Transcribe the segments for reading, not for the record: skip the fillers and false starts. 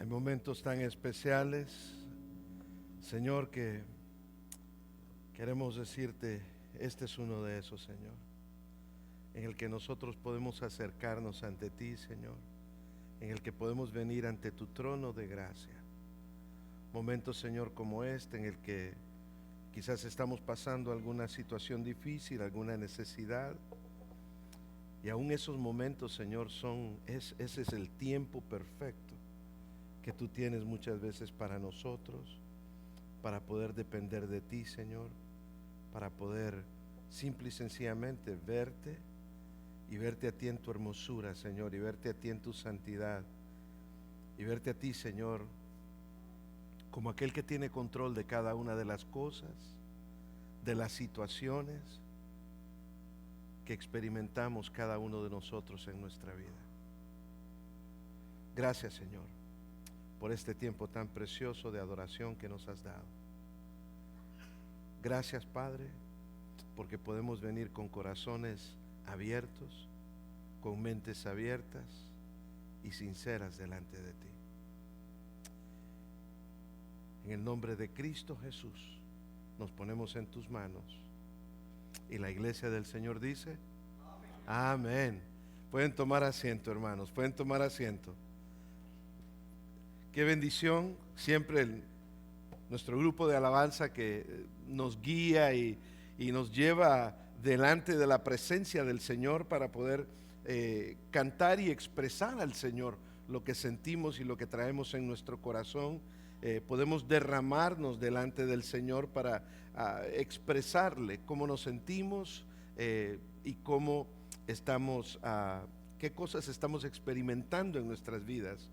Hay momentos tan especiales, Señor, que queremos decirte, este es uno de esos, Señor, en el que nosotros podemos acercarnos ante ti, Señor, en el que podemos venir ante tu trono de gracia. Momentos, Señor, como este, en el que quizás estamos pasando alguna situación difícil, alguna necesidad, y aún esos momentos, Señor, ese es el tiempo perfecto que tú tienes muchas veces para nosotros, para poder depender de ti, Señor, para poder simple y sencillamente verte y verte a ti en tu hermosura, Señor, y verte a ti en tu santidad, y verte a ti, Señor, como aquel que tiene control de cada una de las cosas, de las situaciones que experimentamos cada uno de nosotros en nuestra vida. Gracias, Señor, por este tiempo tan precioso de adoración que nos has dado. Gracias, Padre, porque podemos venir con corazones abiertos, con mentes abiertas y sinceras delante de ti. En el nombre de Cristo Jesús nos ponemos en tus manos. Y la iglesia del Señor dice: amén. Pueden tomar asiento, hermanos, pueden tomar asiento. Qué bendición siempre nuestro grupo de alabanza que nos guía y nos lleva delante de la presencia del Señor para poder cantar y expresar al Señor lo que sentimos y lo que traemos en nuestro corazón. Podemos derramarnos delante del Señor para expresarle cómo nos sentimos y cómo estamos, qué cosas estamos experimentando en nuestras vidas.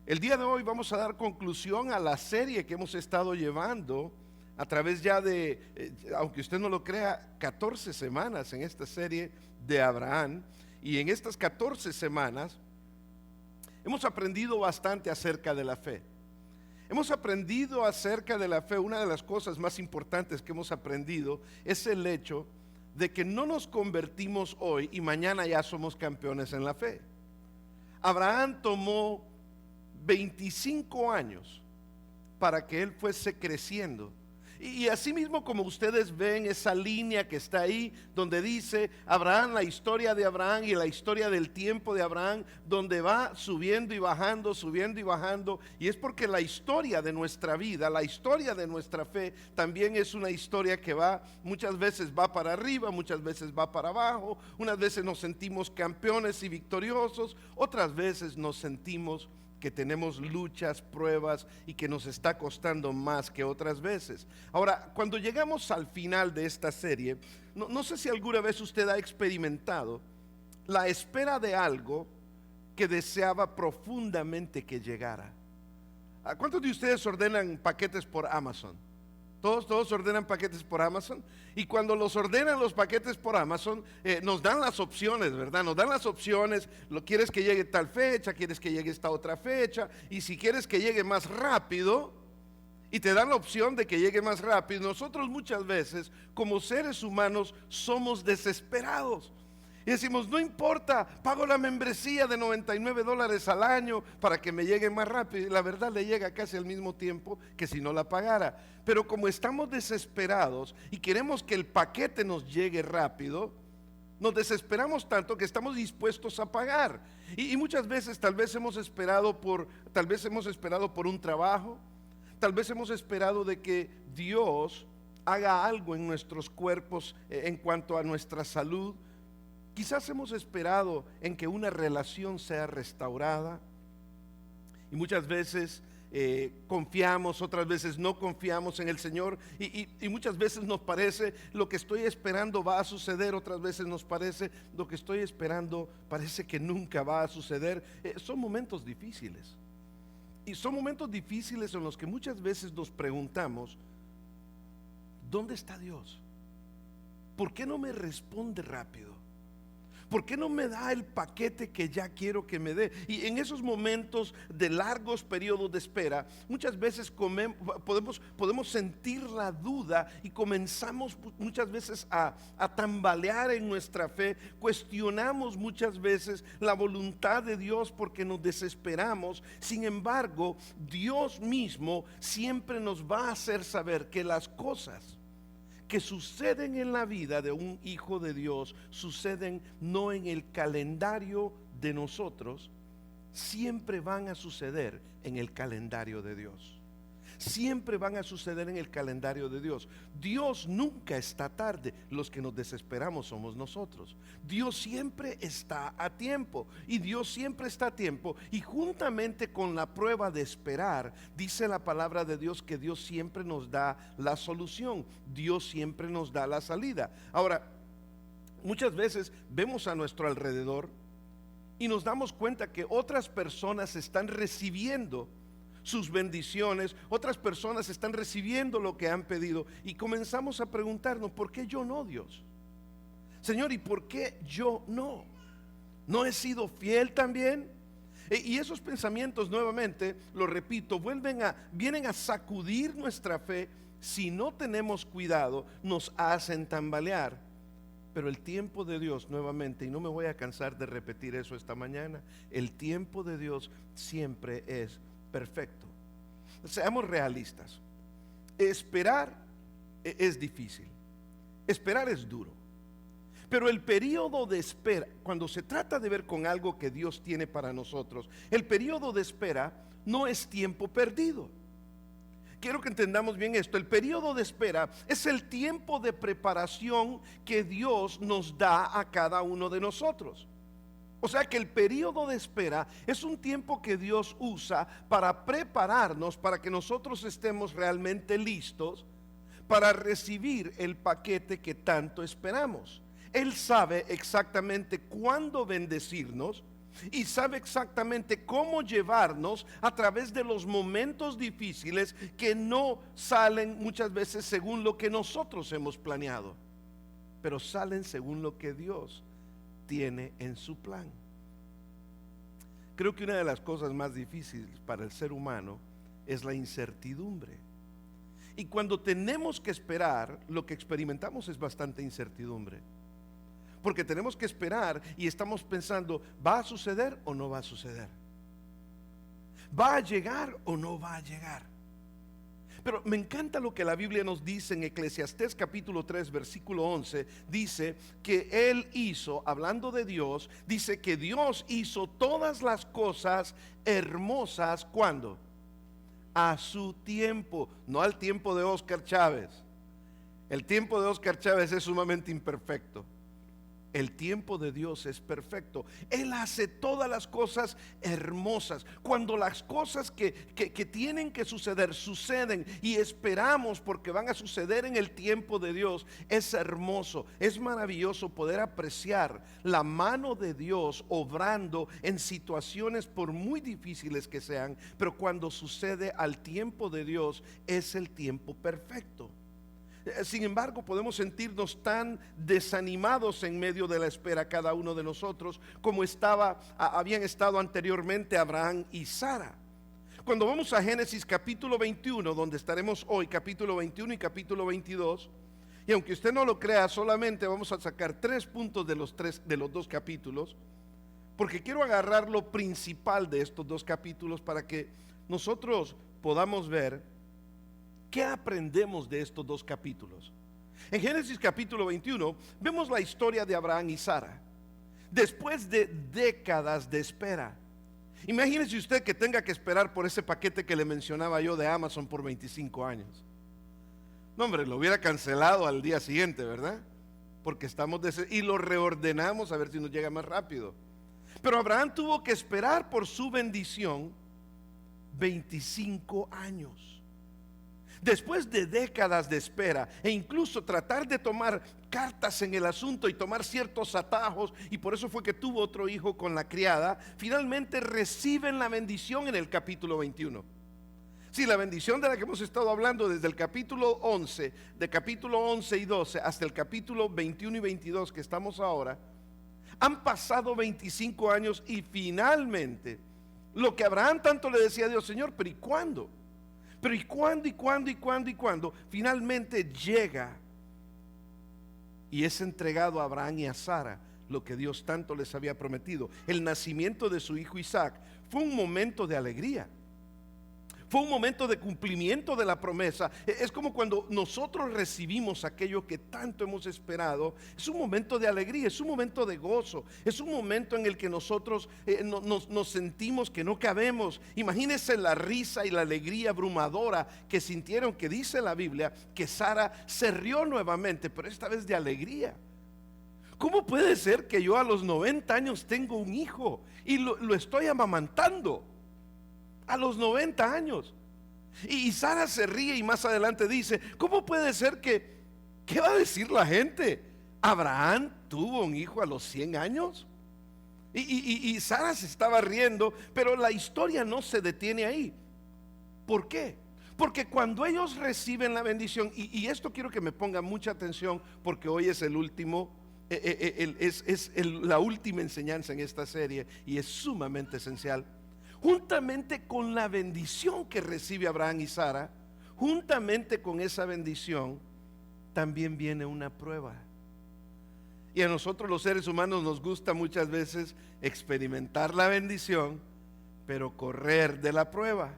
El día de hoy vamos a dar conclusión a la serie que hemos estado llevando a través ya de, aunque usted no lo crea, 14 semanas en esta serie de Abraham. Y en estas 14 semanas hemos aprendido bastante acerca de la fe. Hemos aprendido acerca de la fe. Una de las cosas más importantes que hemos aprendido es el hecho de que no nos convertimos hoy y mañana ya somos campeones en la fe. Abraham tomó 25 años para que él fuese creciendo. Y así mismo, como ustedes ven esa línea que está ahí, donde dice Abraham, la historia de Abraham y la historia del tiempo de Abraham, donde va subiendo y bajando, subiendo y bajando. Y es porque la historia de nuestra vida, la historia de nuestra fe, también es una historia que va, muchas veces va para arriba, muchas veces va para abajo. Unas veces nos sentimos campeones y victoriosos, otras veces nos sentimos que tenemos luchas, pruebas y que nos está costando más que otras veces. Ahora, cuando llegamos al final de esta serie, no sé si alguna vez usted ha experimentado la espera de algo que deseaba profundamente que llegara. ¿Cuántos de ustedes ordenan paquetes por Amazon? Todos ordenan paquetes por Amazon. Y cuando los ordenan los paquetes por Amazon, nos dan las opciones, ¿verdad? Nos dan las opciones. Lo quieres que llegue tal fecha, quieres que llegue esta otra fecha. Y si quieres que llegue más rápido, y te dan la opción de que llegue más rápido. Nosotros muchas veces, como seres humanos, somos desesperados. Y decimos, no importa, pago la membresía de $99 al año para que me llegue más rápido. Y la verdad le llega casi al mismo tiempo que si no la pagara. Pero como estamos desesperados y queremos que el paquete nos llegue rápido, nos desesperamos tanto que estamos dispuestos a pagar. Y muchas veces tal vez hemos esperado por un trabajo, tal vez hemos esperado de que Dios haga algo en nuestros cuerpos en cuanto a nuestra salud. Quizás hemos esperado en que una relación sea restaurada y muchas veces confiamos, otras veces no confiamos en el Señor y muchas veces nos parece lo que estoy esperando va a suceder, otras veces nos parece lo que estoy esperando parece que nunca va a suceder. Son momentos difíciles y son momentos difíciles en los que muchas veces nos preguntamos, ¿dónde está Dios? ¿Por qué no me responde rápido? ¿Por qué no me da el paquete que ya quiero que me dé? Y en esos momentos de largos periodos de espera, muchas veces podemos sentir la duda y comenzamos muchas veces a tambalear en nuestra fe. Cuestionamos muchas veces la voluntad de Dios porque nos desesperamos. Sin embargo, Dios mismo siempre nos va a hacer saber que las cosas que suceden en la vida de un hijo de Dios suceden no en el calendario de nosotros, siempre van a suceder en el calendario de Dios. Siempre van a suceder en el calendario de Dios. Dios nunca está tarde. Los que nos desesperamos somos nosotros. Dios siempre está a tiempo. Y Dios siempre está a tiempo. Y juntamente con la prueba de esperar, dice la palabra de Dios que Dios siempre nos da la solución. Dios siempre nos da la salida. Ahora, muchas veces vemos a nuestro alrededor y nos damos cuenta que otras personas están recibiendo sus bendiciones, otras personas están recibiendo lo que han pedido, y comenzamos a preguntarnos: ¿por qué yo no, Dios? Señor, ¿y por qué yo no? ¿No he sido fiel también? Y esos pensamientos, nuevamente, lo repito, vienen a sacudir nuestra fe. Si no tenemos cuidado, nos hacen tambalear. Pero el tiempo de Dios, nuevamente, y no me voy a cansar de repetir eso esta mañana, el tiempo de Dios siempre es perfecto. Seamos realistas. Esperar es difícil. Esperar es duro. Pero el periodo de espera, cuando se trata de ver con algo que Dios tiene para nosotros, el periodo de espera no es tiempo perdido. Quiero que entendamos bien esto. El periodo de espera es el tiempo de preparación que Dios nos da a cada uno de nosotros. O sea que el periodo de espera es un tiempo que Dios usa para prepararnos, para que nosotros estemos realmente listos para recibir el paquete que tanto esperamos. Él sabe exactamente cuándo bendecirnos y sabe exactamente cómo llevarnos a través de los momentos difíciles que no salen muchas veces según lo que nosotros hemos planeado, pero salen según lo que Dios tiene en su plan. Creo que una de las cosas más difíciles para el ser humano es la incertidumbre. Y cuando tenemos que esperar, lo que experimentamos es bastante incertidumbre. Porque tenemos que esperar y estamos pensando: ¿va a suceder o no va a suceder? ¿Va a llegar o no va a llegar? Pero me encanta lo que la Biblia nos dice en Eclesiastés capítulo 3 versículo 11. Dice que Él hizo, hablando de Dios, dice que Dios hizo todas las cosas hermosas. ¿Cuándo? A su tiempo, no al tiempo de Oscar Chávez. El tiempo de Oscar Chávez es sumamente imperfecto. El tiempo de Dios es perfecto. Él hace todas las cosas hermosas. Cuando las cosas que tienen que suceder suceden y esperamos porque van a suceder en el tiempo de Dios, es hermoso, es maravilloso poder apreciar la mano de Dios obrando en situaciones por muy difíciles que sean. Pero cuando sucede al tiempo de Dios, es el tiempo perfecto. Sin embargo, podemos sentirnos tan desanimados en medio de la espera cada uno de nosotros como habían estado anteriormente Abraham y Sara. Cuando vamos a Génesis capítulo 21, donde estaremos hoy, capítulo 21 y capítulo 22, y aunque usted no lo crea, solamente vamos a sacar 3 puntos de los 2 capítulos, porque quiero agarrar lo principal de estos 2 capítulos para que nosotros podamos ver ¿qué aprendemos de estos 2 capítulos? En Génesis capítulo 21 vemos la historia de Abraham y Sara. Después de décadas de espera. Imagínese usted que tenga que esperar por ese paquete que le mencionaba yo de Amazon por 25 años. No, hombre, lo hubiera cancelado al día siguiente, ¿verdad? Porque y lo reordenamos a ver si nos llega más rápido. Pero Abraham tuvo que esperar por su bendición 25 años. Después de décadas de espera e incluso tratar de tomar cartas en el asunto y tomar ciertos atajos, y por eso fue que tuvo otro hijo con la criada, finalmente reciben la bendición en el capítulo 21. Sí, la bendición de la que hemos estado hablando desde el capítulo 11, de capítulo 11 y 12 hasta el capítulo 21 y 22 que estamos ahora, Han pasado 25 años y finalmente, lo que Abraham tanto le decía a Dios, Señor, pero ¿y cuándo? Pero ¿y cuándo? ¿Y cuándo? ¿Y cuándo? ¿Y cuándo? Finalmente llega y es entregado a Abraham y a Sara lo que Dios tanto les había prometido. El nacimiento de su hijo Isaac fue un momento de alegría. Fue un momento de cumplimiento de la promesa. Es como cuando nosotros recibimos aquello que tanto hemos esperado. Es un momento de alegría, es un momento de gozo. Es un momento en el que nosotros nos sentimos que no cabemos. Imagínense la risa y la alegría abrumadora que sintieron, que dice la Biblia que Sara se rió nuevamente, pero esta vez de alegría. ¿Cómo puede ser que yo a los 90 años tengo un hijo y lo estoy amamantando? A los 90 años. Y Sara se ríe y más adelante dice, ¿cómo puede ser que, qué va a decir la gente? ¿Abraham tuvo un hijo a los 100 años? Y Sara se estaba riendo, pero la historia no se detiene ahí. ¿Por qué? Porque cuando ellos reciben la bendición, y esto quiero que me pongan mucha atención, porque hoy es el último, la última enseñanza en esta serie y es sumamente esencial. Juntamente con la bendición que recibe Abraham y Sara, juntamente con esa bendición, también viene una prueba. Y a nosotros los seres humanos nos gusta muchas veces experimentar la bendición, pero correr de la prueba.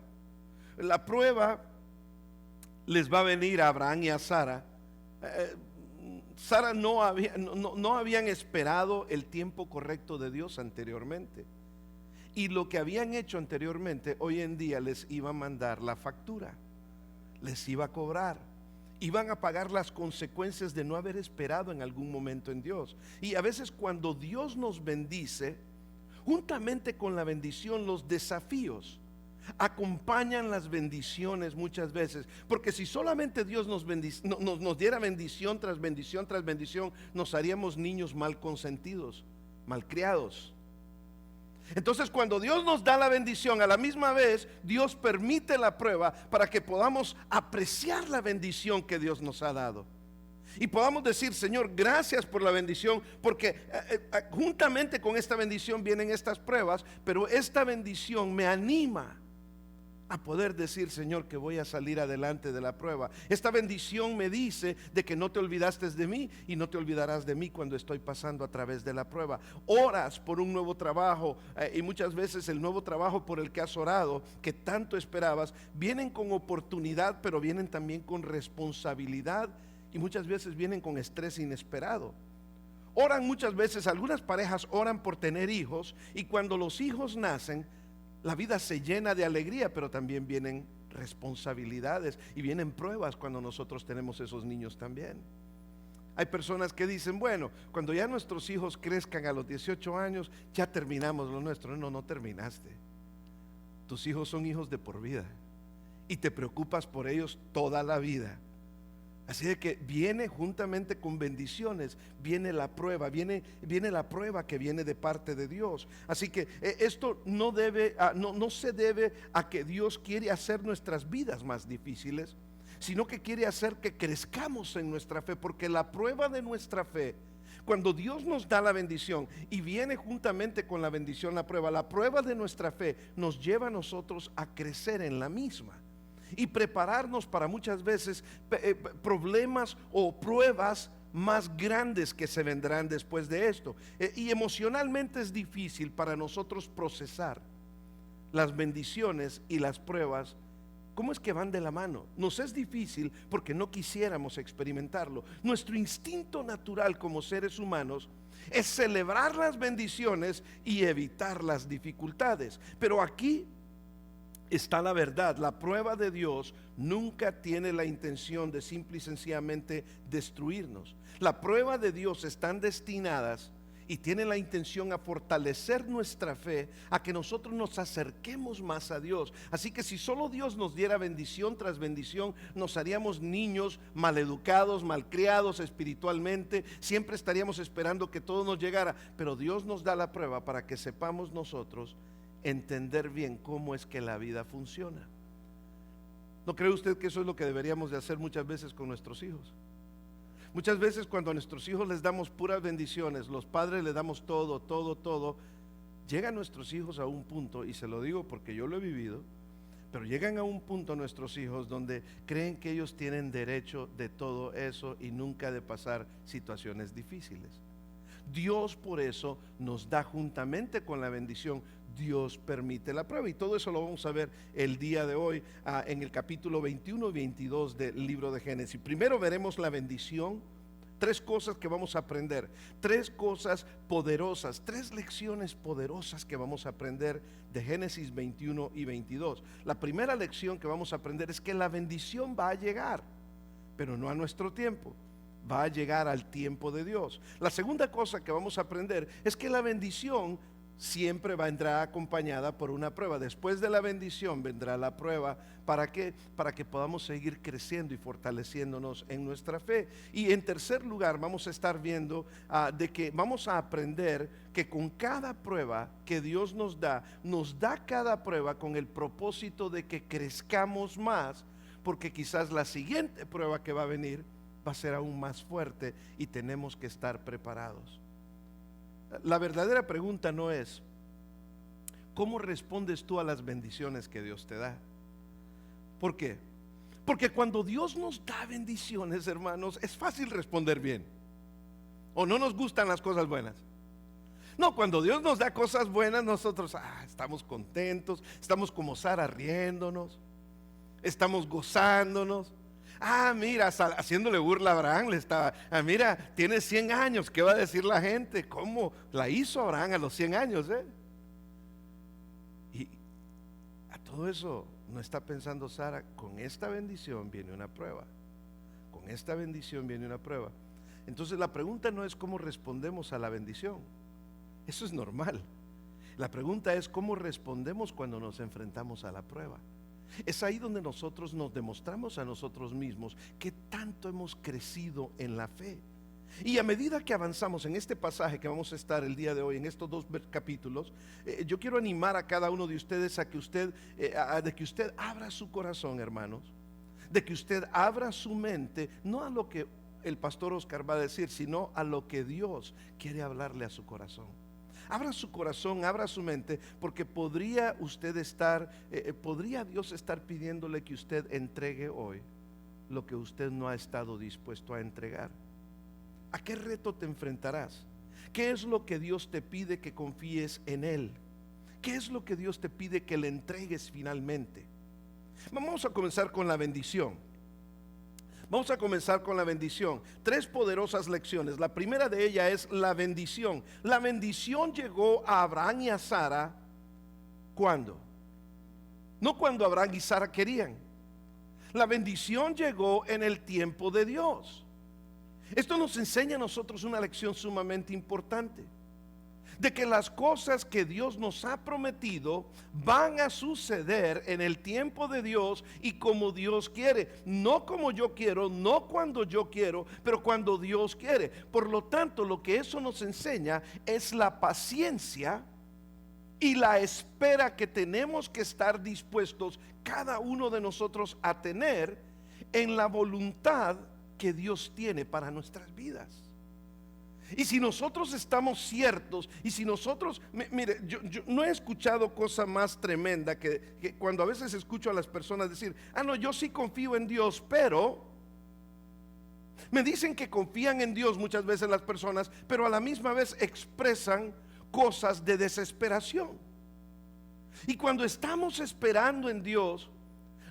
La prueba les va a venir a Abraham y a Sara. Sara no habían esperado el tiempo correcto de Dios anteriormente. Y lo que habían hecho anteriormente, hoy en día les iba a mandar la factura, les iba a cobrar, iban a pagar las consecuencias de no haber esperado en algún momento en Dios. Y a veces cuando Dios nos bendice, juntamente con la bendición, los desafíos acompañan las bendiciones muchas veces. Porque si solamente Dios nos diera bendición tras bendición tras bendición, nos haríamos niños mal consentidos, malcriados. Entonces cuando Dios nos da la bendición, a la misma vez Dios permite la prueba para que podamos apreciar la bendición que Dios nos ha dado y podamos decir, Señor, gracias por la bendición, porque juntamente con esta bendición vienen estas pruebas, pero esta bendición me anima a poder decir, Señor, que voy a salir adelante de la prueba. Esta bendición me dice de que no te olvidaste de mí y no te olvidarás de mí cuando estoy pasando a través de la prueba. Oras por un nuevo trabajo y muchas veces el nuevo trabajo por el que has orado, que tanto esperabas, vienen con oportunidad, pero vienen también con responsabilidad y muchas veces vienen con estrés inesperado. Oran muchas veces, algunas parejas oran por tener hijos y cuando los hijos nacen, la vida se llena de alegría, pero también vienen responsabilidades y vienen pruebas cuando nosotros tenemos esos niños también. Hay personas que dicen, bueno, cuando ya nuestros hijos crezcan a los 18 años, ya terminamos lo nuestro. No, no terminaste. Tus hijos son hijos de por vida y te preocupas por ellos toda la vida. Así de que viene juntamente con bendiciones, viene la prueba, viene la prueba que viene de parte de Dios. Así que esto no se debe a que Dios quiere hacer nuestras vidas más difíciles, sino que quiere hacer que crezcamos en nuestra fe, porque la prueba de nuestra fe, cuando Dios nos da la bendición y viene juntamente con la bendición la prueba de nuestra fe nos lleva a nosotros a crecer en la misma y prepararnos para muchas veces problemas o pruebas más grandes que se vendrán después de esto. Y emocionalmente es difícil para nosotros procesar las bendiciones y las pruebas. ¿Cómo es que van de la mano? Nos es difícil porque no quisiéramos experimentarlo. Nuestro instinto natural como seres humanos es celebrar las bendiciones y evitar las dificultades. Pero aquí está la verdad. La prueba de Dios nunca tiene la intención de simple y sencillamente destruirnos. La prueba de Dios están destinadas y tienen la intención a fortalecer nuestra fe, a que nosotros nos acerquemos más a Dios. Así que si solo Dios nos diera bendición tras bendición, nos haríamos niños maleducados, malcriados espiritualmente, siempre estaríamos esperando que todo nos llegara. Pero Dios nos da la prueba para que sepamos nosotros entender bien cómo es que la vida funciona. ¿No cree usted que eso es lo que deberíamos de hacer muchas veces con nuestros hijos? Muchas veces cuando a nuestros hijos les damos puras bendiciones, los padres les damos todo, todo, todo, llegan nuestros hijos a un punto, y se lo digo porque yo lo he vivido, pero llegan a un punto nuestros hijos donde creen que ellos tienen derecho de todo eso y nunca de pasar situaciones difíciles. Dios por eso nos da, juntamente con la bendición, Dios permite la prueba, y todo eso lo vamos a ver el día de hoy en el capítulo 21 y 22 del libro de Génesis. Primero veremos la bendición. Tres cosas que vamos a aprender, tres cosas poderosas, tres lecciones poderosas que vamos a aprender de Génesis 21 y 22. La primera lección que vamos a aprender es que la bendición va a llegar, pero no a nuestro tiempo, va a llegar al tiempo de Dios. La segunda cosa que vamos a aprender es que la bendición siempre vendrá acompañada por una prueba. Después de la bendición vendrá la prueba. ¿Para qué? Para que podamos seguir creciendo y fortaleciéndonos en nuestra fe. Y en tercer lugar vamos a estar viendo de que vamos a aprender que con cada prueba que Dios nos da cada prueba con el propósito de que crezcamos más, porque quizás la siguiente prueba que va a venir va a ser aún más fuerte y tenemos que estar preparados. La verdadera pregunta no es ¿cómo respondes tú a las bendiciones que Dios te da? ¿Por qué? Porque cuando Dios nos da bendiciones, hermanos, es fácil responder bien. ¿O no nos gustan las cosas buenas? No, cuando Dios nos da cosas buenas, nosotros estamos contentos, estamos como Sara riéndonos, estamos gozándonos. Mira, haciéndole burla a Abraham, le estaba, mira, tiene 100 años, ¿qué va a decir la gente? ¿Cómo la hizo Abraham a los 100 años? Y a todo eso no está pensando Sara, con esta bendición viene una prueba, con esta bendición viene una prueba. Entonces la pregunta no es cómo respondemos a la bendición, eso es normal. La pregunta es cómo respondemos cuando nos enfrentamos a la prueba. Es ahí donde nosotros nos demostramos a nosotros mismos que tanto hemos crecido en la fe. Y a medida que avanzamos en este pasaje que vamos a estar el día de hoy, en estos dos capítulos, yo quiero animar a cada uno de ustedes a que usted, de que usted abra su corazón, hermanos, de que usted abra su mente, no a lo que el pastor Oscar va a decir, sino a lo que Dios quiere hablarle a su corazón. Abra su corazón, abra su mente, porque podría Dios estar pidiéndole que usted entregue hoy lo que usted no ha estado dispuesto a entregar. ¿A qué reto te enfrentarás? ¿Qué es lo que Dios te pide que confíes en Él? ¿Qué es lo que Dios te pide que le entregues finalmente? Vamos a comenzar con la bendición. Vamos a comenzar con la bendición. Tres poderosas lecciones. La primera de ellas es la bendición. La bendición llegó a Abraham y a Sara. ¿Cuándo? No cuando Abraham y Sara querían. La bendición llegó en el tiempo de Dios. Esto nos enseña a nosotros una lección sumamente importante, de que las cosas que Dios nos ha prometido van a suceder en el tiempo de Dios y como Dios quiere, no como yo quiero, no cuando yo quiero, pero cuando Dios quiere. Por lo tanto, lo que eso nos enseña es la paciencia y la espera que tenemos que estar dispuestos cada uno de nosotros a tener en la voluntad que Dios tiene para nuestras vidas. Y si nosotros estamos ciertos, y si nosotros, mire, yo no he escuchado cosa más tremenda que cuando a veces escucho a las personas decir, no, yo sí confío en Dios, pero me dicen que confían en Dios muchas veces las personas, pero a la misma vez expresan cosas de desesperación. Y cuando estamos esperando en Dios,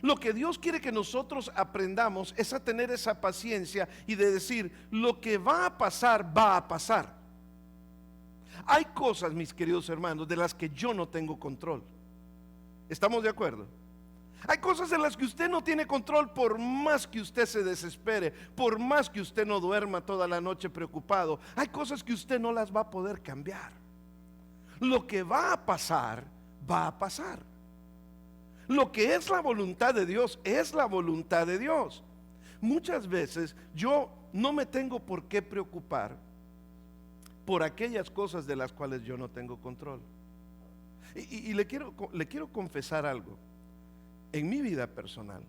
lo que Dios quiere que nosotros aprendamos es a tener esa paciencia y de decir, lo que va a pasar, va a pasar. Hay cosas, mis queridos hermanos, de las que yo no tengo control. ¿Estamos de acuerdo? Hay cosas en las que usted no tiene control, por más que usted se desespere, por más que usted no duerma toda la noche preocupado. Hay cosas que usted no las va a poder cambiar. Lo que va a pasar, va a pasar. Lo que es la voluntad de Dios es la voluntad de Dios. Muchas veces yo no me tengo por qué preocupar por aquellas cosas de las cuales yo no tengo control. Y le quiero confesar algo. En mi vida personal,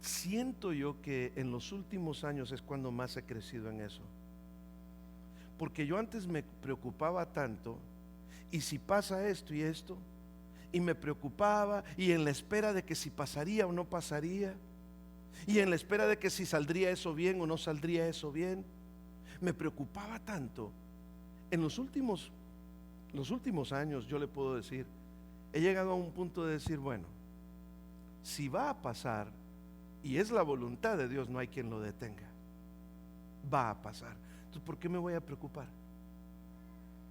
siento yo que en los últimos años es cuando más he crecido en eso. Porque yo antes me preocupaba tanto, y si pasa esto y esto, y me preocupaba, y en la espera de que si pasaría o no pasaría, y en la espera de que si saldría eso bien o no saldría eso bien, me preocupaba tanto. En los últimos años, yo le puedo decir, he llegado a un punto de decir, bueno, si va a pasar y es la voluntad de Dios, no hay quien lo detenga. Va a pasar. Entonces, ¿por qué me voy a preocupar?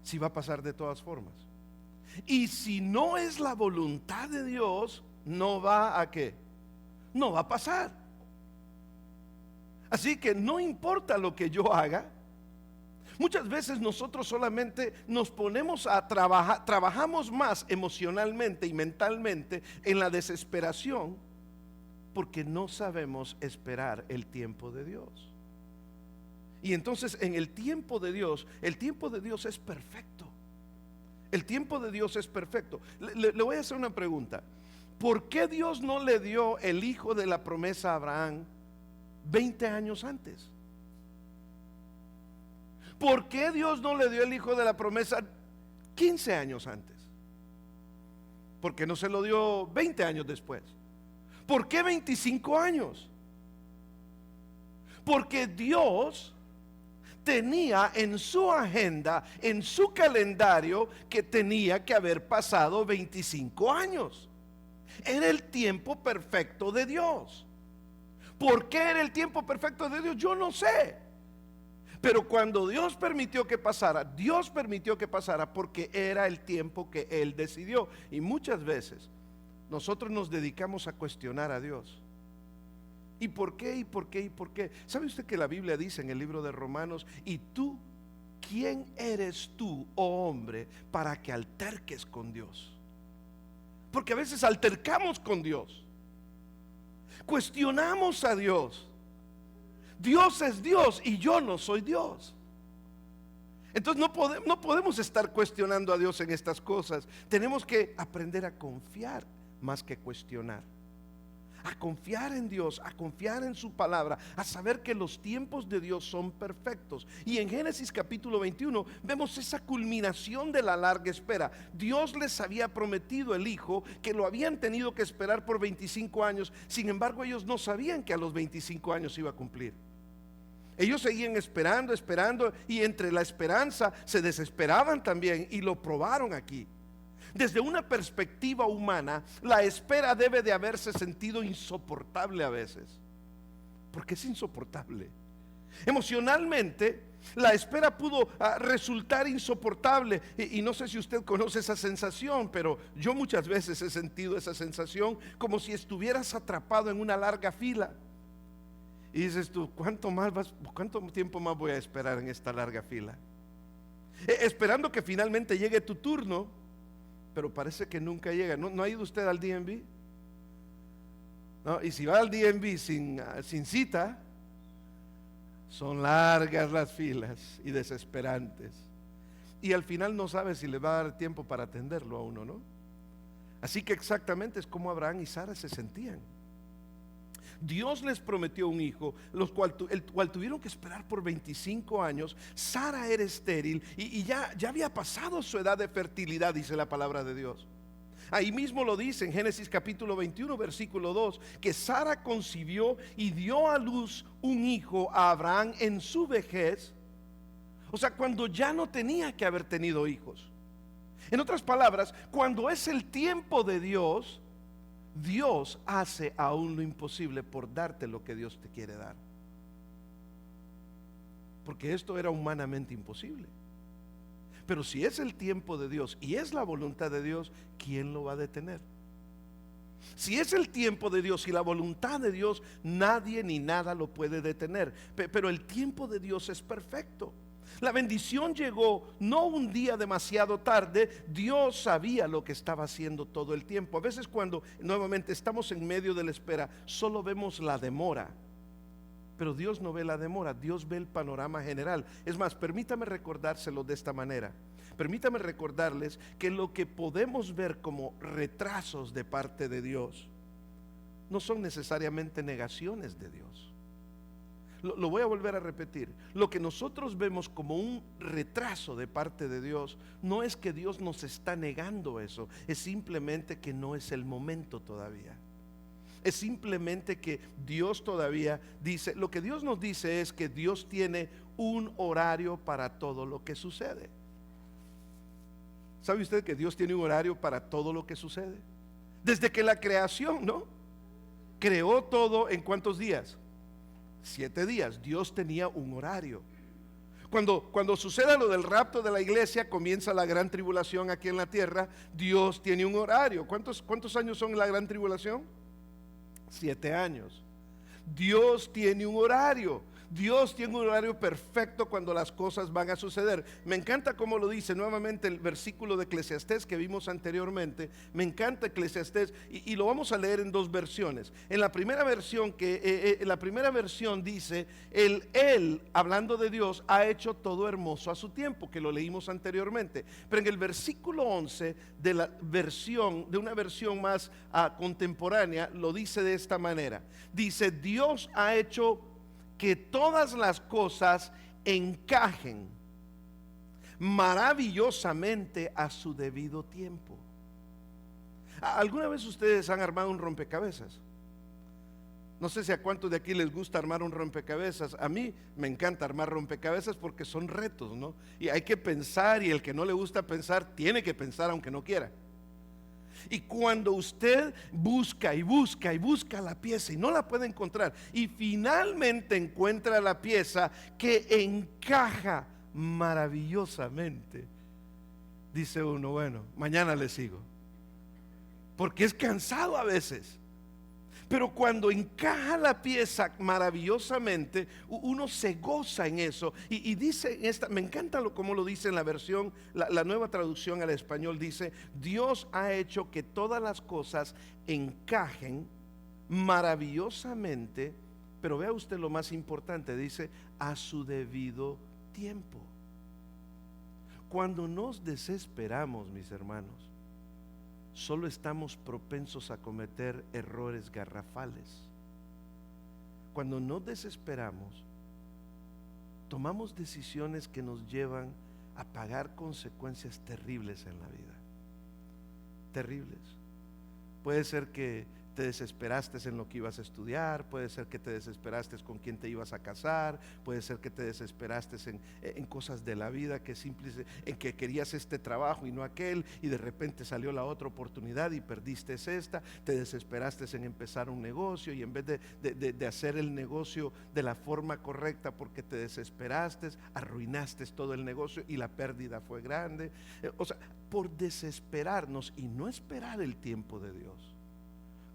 Si va a pasar de todas formas. Y si no es la voluntad de Dios, no va a ¿qué? No va a pasar. Así que no importa lo que yo haga. Muchas veces nosotros solamente nos ponemos a trabajar, trabajamos más emocionalmente y mentalmente en la desesperación porque no sabemos esperar el tiempo de Dios. Y entonces en el tiempo de Dios es perfecto. El tiempo de Dios es perfecto. Le voy a hacer una pregunta. ¿Por qué Dios no le dio el hijo de la promesa a Abraham 20 años antes? ¿Por qué Dios no le dio el hijo de la promesa 15 años antes? ¿Por qué no se lo dio 20 años después? ¿Por qué 25 años? Porque Dios tenía en su agenda, en su calendario, que tenía que haber pasado 25 años. Era el tiempo perfecto de Dios. ¿Por qué era el tiempo perfecto de Dios? Yo no sé. Pero cuando Dios permitió que pasara porque era el tiempo que Él decidió. Y muchas veces nosotros nos dedicamos a cuestionar a Dios. ¿Y por qué? ¿Y por qué? ¿Y por qué? ¿Sabe usted que la Biblia dice en el libro de Romanos: y tú, quién eres tú, oh hombre, para que alterques con Dios? Porque a veces altercamos con Dios, cuestionamos a Dios. Dios es Dios y yo no soy Dios. Entonces no podemos estar cuestionando a Dios en estas cosas. Tenemos que aprender a confiar más que cuestionar. A confiar en Dios, a confiar en su palabra, a saber que los tiempos de Dios son perfectos. Y en Génesis capítulo 21 vemos esa culminación de la larga espera. Dios les había prometido el hijo, que lo habían tenido que esperar por 25 años. Sin embargo, ellos no sabían que a los 25 años iba a cumplir. Ellos seguían esperando, y entre la esperanza se desesperaban también, y lo probaron aquí. Desde una perspectiva humana, la espera debe de haberse sentido insoportable a veces. Porque es insoportable. Emocionalmente, la espera pudo resultar insoportable. Y no sé si usted conoce esa sensación, pero yo muchas veces he sentido esa sensación como si estuvieras atrapado en una larga fila. Y dices tú, ¿cuánto tiempo más voy a esperar en esta larga fila? Esperando que finalmente llegue tu turno, pero parece que nunca llega. ¿No ha ido usted al DMV? ¿No? Y si va al DMV sin cita, son largas las filas y desesperantes. Y al final no sabe si le va a dar tiempo para atenderlo a uno, ¿no? Así que exactamente es como Abraham y Sara se sentían. Dios les prometió un hijo, el cual tuvieron que esperar por 25 años. Sara era estéril y ya había pasado su edad de fertilidad, dice la palabra de Dios. Ahí mismo lo dice en Génesis capítulo 21 versículo 2, que Sara concibió y dio a luz un hijo a Abraham en su vejez. O sea, cuando ya no tenía que haber tenido hijos. En otras palabras, cuando es el tiempo de Dios, Dios hace aún lo imposible por darte lo que Dios te quiere dar. Porque esto era humanamente imposible. Pero si es el tiempo de Dios y es la voluntad de Dios, ¿quién lo va a detener? Si es el tiempo de Dios y la voluntad de Dios, nadie ni nada lo puede detener. Pero el tiempo de Dios es perfecto. La bendición llegó no un día demasiado tarde. Dios sabía lo que estaba haciendo todo el tiempo. A veces cuando nuevamente estamos en medio de la espera, solo vemos la demora. Pero Dios no ve la demora, Dios ve el panorama general. Es más, permítame recordárselo de esta manera. Permítame recordarles que lo que podemos ver como retrasos de parte de Dios no son necesariamente negaciones de Dios. Lo voy a volver a repetir. Lo que nosotros vemos como un retraso de parte de Dios, no es que Dios nos está negando eso, es simplemente que no es el momento todavía. Es simplemente que Dios todavía dice, lo que Dios nos dice es que Dios tiene un horario para todo lo que sucede. ¿Sabe usted que Dios tiene un horario para todo lo que sucede? Desde que la creación, ¿no? Creó todo en ¿cuántos días? 7 días. Dios tenía un horario. Cuando suceda lo del rapto de la iglesia, comienza la gran tribulación aquí en la tierra. Dios tiene un horario. ¿Cuántos años son la gran tribulación? 7 años. Dios tiene un horario. Dios tiene un horario perfecto cuando las cosas van a suceder. Me encanta cómo lo dice nuevamente el versículo de Eclesiastés que vimos anteriormente. Me encanta Eclesiastés y lo vamos a leer en 2 versiones. En la primera versión dice, Él, hablando de Dios, ha hecho todo hermoso a su tiempo, que lo leímos anteriormente. Pero en el versículo 11 de una versión más contemporánea, lo dice de esta manera. Dice, Dios ha hecho que todas las cosas encajen maravillosamente a su debido tiempo. ¿Alguna vez ustedes han armado un rompecabezas? No sé si a cuántos de aquí les gusta armar un rompecabezas. A mí me encanta armar rompecabezas porque son retos, ¿no? Y hay que pensar, y el que no le gusta pensar tiene que pensar aunque no quiera. Y cuando usted busca y busca y busca la pieza y no la puede encontrar, y finalmente encuentra la pieza que encaja maravillosamente, dice uno, bueno, mañana le sigo, porque es cansado a veces. Pero cuando encaja la pieza maravillosamente, uno se goza en eso. Y dice me encanta como lo dice en la versión, la nueva traducción al español dice, Dios ha hecho que todas las cosas encajen maravillosamente, pero vea usted lo más importante, dice, a su debido tiempo. Cuando nos desesperamos, mis hermanos, solo estamos propensos a cometer errores garrafales. Cuando nos desesperamos, tomamos decisiones que nos llevan a pagar consecuencias terribles en la vida. Terribles. Puede ser que te desesperaste en lo que ibas a estudiar, puede ser que te desesperaste con quién te ibas a casar, puede ser que te desesperaste en cosas de la vida, en que querías este trabajo y no aquel, y de repente salió la otra oportunidad y perdiste esta. Te desesperaste en empezar un negocio y en vez de hacer el negocio de la forma correcta porque te desesperaste, arruinaste todo el negocio y la pérdida fue grande. O sea, por desesperarnos y no esperar el tiempo de Dios,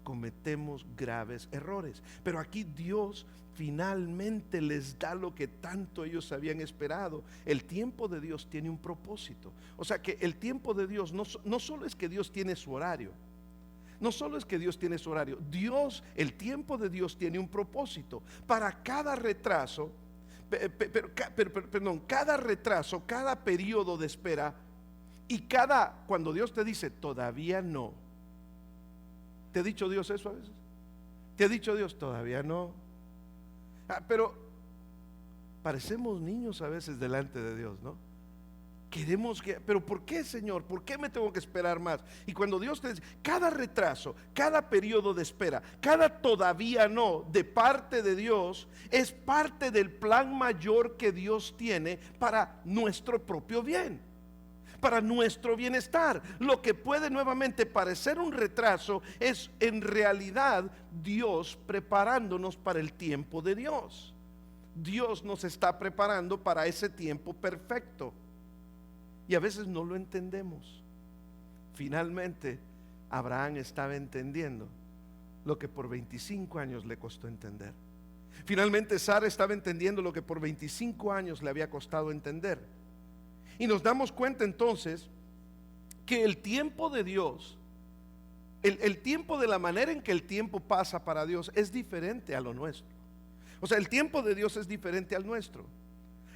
cometemos graves errores. Pero aquí Dios finalmente les da lo que tanto ellos habían esperado. El tiempo de Dios tiene un propósito. O sea que el tiempo de Dios no solo es que Dios tiene su horario. No solo es que Dios tiene su horario. el tiempo de Dios tiene un propósito. Para cada retraso, cada retraso, cada periodo de espera, y cuando Dios te dice todavía no. ¿Te ha dicho Dios eso a veces? ¿Te ha dicho Dios todavía no? Pero parecemos niños a veces delante de Dios, ¿no? Pero ¿por qué, Señor? ¿Por qué me tengo que esperar más? Y cuando Dios te dice, cada retraso, cada periodo de espera, cada todavía no de parte de Dios, es parte del plan mayor que Dios tiene para nuestro propio bien, para nuestro bienestar. Lo que puede nuevamente parecer un retraso es en realidad Dios preparándonos para el tiempo de Dios. Dios nos está preparando para ese tiempo perfecto y a veces no lo entendemos. Finalmente Abraham estaba entendiendo lo que por 25 años le costó entender. Finalmente Sara estaba entendiendo lo que por 25 años le había costado entender. Y nos damos cuenta entonces que el tiempo de Dios, el tiempo, de la manera en que el tiempo pasa para Dios, es diferente a lo nuestro. O sea, el tiempo de Dios es diferente al nuestro.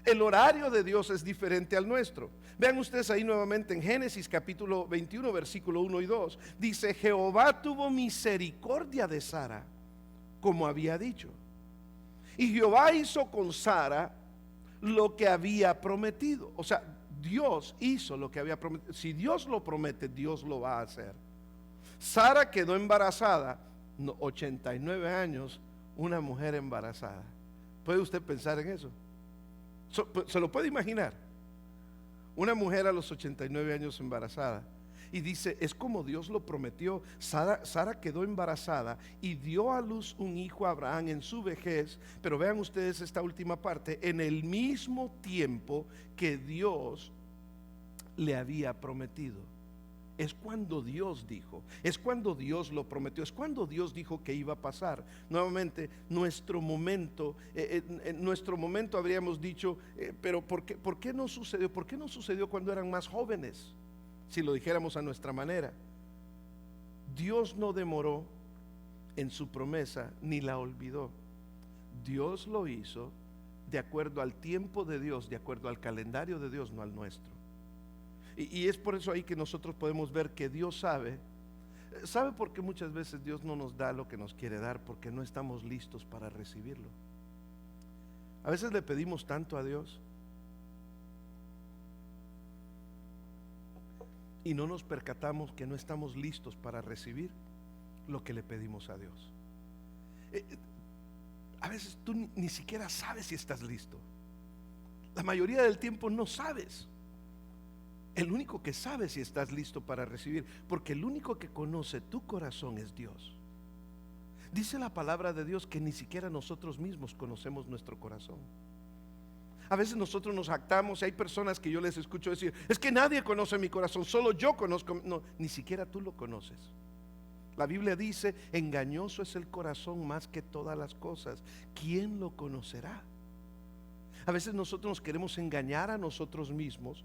El horario de Dios es diferente al nuestro. Vean ustedes ahí nuevamente en Génesis capítulo 21 versículo 1 y 2. Dice: Jehová tuvo misericordia de Sara, como había dicho. Y Jehová hizo con Sara lo que había prometido. O sea, Dios hizo lo que había prometido. Si Dios lo promete, Dios lo va a hacer. Sara quedó embarazada, 89 años, una mujer embarazada. ¿Puede usted pensar en eso? ¿Se lo puede imaginar? Una mujer a los 89 años embarazada. Y dice, es como Dios lo prometió. Sara quedó embarazada y dio a luz un hijo a Abraham en su vejez. Pero vean ustedes esta última parte: en el mismo tiempo que Dios le había prometido. Es cuando Dios dijo, es cuando Dios lo prometió, es cuando Dios dijo que iba a pasar. Nuevamente, nuestro momento, en nuestro momento habríamos dicho, pero ¿por qué no sucedió? ¿Por qué no sucedió cuando eran más jóvenes? Si lo dijéramos a nuestra manera. Dios no demoró en su promesa ni la olvidó. Dios lo hizo de acuerdo al tiempo de Dios, de acuerdo al calendario de Dios, no al nuestro. Y es por eso ahí que nosotros podemos ver que Dios sabe por qué muchas veces Dios no nos da lo que nos quiere dar, porque no estamos listos para recibirlo. A veces le pedimos tanto a Dios y no nos percatamos que no estamos listos para recibir lo que le pedimos a Dios. A veces tú ni siquiera sabes si estás listo. La mayoría del tiempo no sabes. El único que sabe si estás listo para recibir, porque el único que conoce tu corazón es Dios. Dice la palabra de Dios que ni siquiera nosotros mismos conocemos nuestro corazón. A veces nosotros nos jactamos y hay personas que yo les escucho decir, es que nadie conoce mi corazón, solo yo conozco. No, ni siquiera tú lo conoces. La Biblia dice, engañoso es el corazón más que todas las cosas. ¿Quién lo conocerá? A veces nosotros nos queremos engañar a nosotros mismos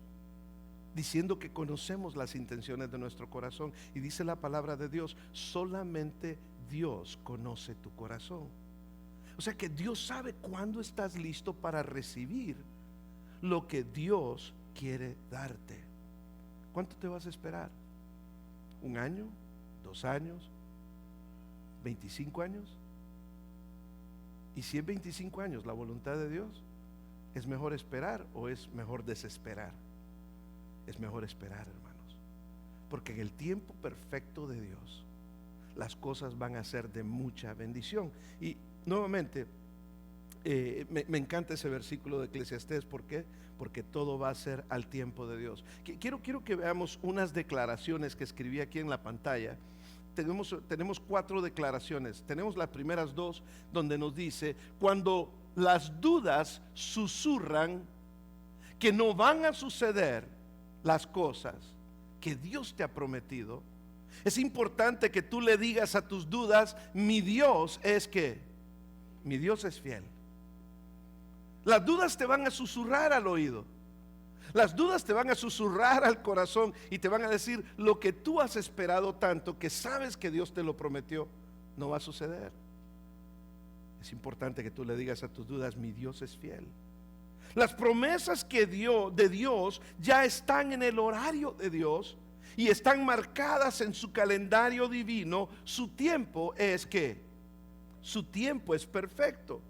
diciendo que conocemos las intenciones de nuestro corazón. Y dice la palabra de Dios, solamente Dios conoce tu corazón. O sea que Dios sabe cuándo estás listo para recibir lo que Dios quiere darte. ¿Cuánto te vas a esperar? ¿1 año? ¿2 años? ¿25 años? Y si es 25 años la voluntad de Dios, ¿es mejor esperar o es mejor desesperar? Es mejor esperar, hermanos, porque en el tiempo perfecto de Dios las cosas van a ser de mucha bendición. Y nuevamente me encanta ese versículo de Eclesiastés. ¿Por qué? Porque todo va a ser al tiempo de Dios. Quiero que veamos unas declaraciones que escribí aquí en la pantalla. Tenemos 4 declaraciones. Tenemos las primeras 2 donde nos dice, cuando las dudas susurran que no van a suceder las cosas que Dios te ha prometido, es importante que tú le digas a tus dudas, mi Dios es que, mi Dios es fiel. Las dudas te van a susurrar al oído, las dudas te van a susurrar al corazón y te van a decir lo que tú has esperado tanto, que sabes que Dios te lo prometió, no va a suceder. Es importante que tú le digas a tus dudas, mi Dios es fiel. Las promesas que de Dios ya están en el horario de Dios y están marcadas en su calendario divino. Su tiempo es que su tiempo es perfecto.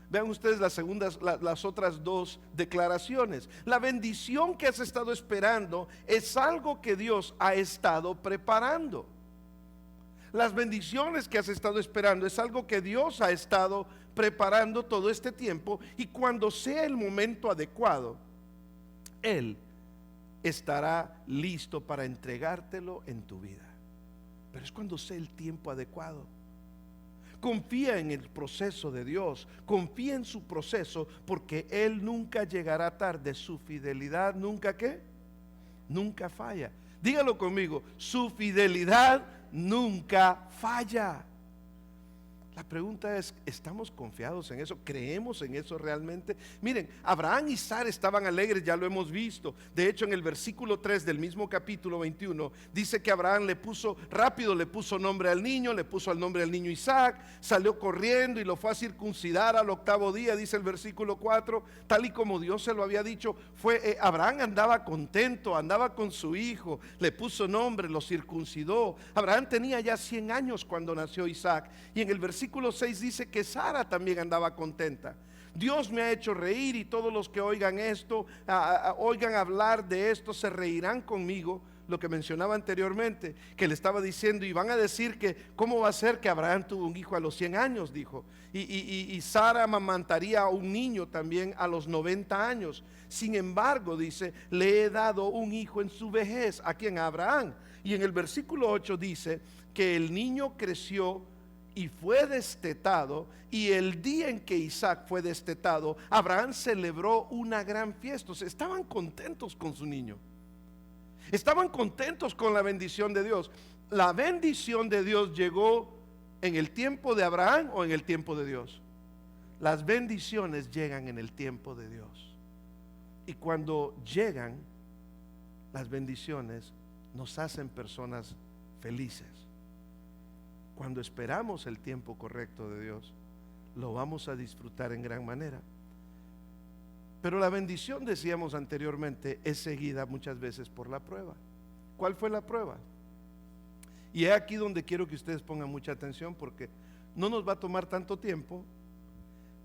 Vean ustedes las otras 2 declaraciones. La bendición que has estado esperando es algo que Dios ha estado preparando. Las bendiciones que has estado esperando es algo que Dios ha estado preparando todo este tiempo, y cuando sea el momento adecuado, Él estará listo para entregártelo en tu vida. Pero es cuando sea el tiempo adecuado. Confía en el proceso de Dios, confía en su proceso, porque Él nunca llegará tarde. Su fidelidad nunca, ¿qué? Nunca falla. Dígalo conmigo, su fidelidad nunca falla. La pregunta es, ¿estamos confiados en eso? ¿Creemos en eso realmente? Miren, Abraham y Sara estaban alegres, ya lo hemos visto. De hecho, en el versículo 3 del mismo capítulo 21, dice que Abraham le puso nombre al niño, le puso el nombre al niño Isaac, salió corriendo y lo fue a circuncidar al 8º día, dice el versículo 4, tal y como Dios se lo había dicho. Abraham andaba contento, andaba con su hijo, le puso nombre, lo circuncidó. Abraham tenía ya 100 años cuando nació Isaac, y en el versículo 6 dice que Sara también andaba contenta. Dios me ha hecho reír, y todos los que oigan esto, oigan hablar de esto, se reirán conmigo. Lo que mencionaba anteriormente, que le estaba diciendo, y van a decir que cómo va a ser que Abraham tuvo un hijo a los 100 años, dijo, y Sara amamantaría a un niño también a los 90 años. Sin embargo, dice, le he dado un hijo en su vejez. ¿A quién? A Abraham. Y en el versículo 8 dice que el niño creció y fue destetado, y el día en que Isaac fue destetado, Abraham celebró una gran fiesta. O sea, estaban contentos con su niño, estaban contentos con la bendición de Dios. ¿La bendición de Dios llegó en el tiempo de Abraham o en el tiempo de Dios? Las bendiciones llegan en el tiempo de Dios, y cuando llegan las bendiciones nos hacen personas felices. Cuando esperamos el tiempo correcto de Dios, lo vamos a disfrutar en gran manera. Pero la bendición, decíamos anteriormente, es seguida muchas veces por la prueba. ¿Cuál fue la prueba? Y es aquí donde quiero que ustedes pongan mucha atención, porque no nos va a tomar tanto tiempo,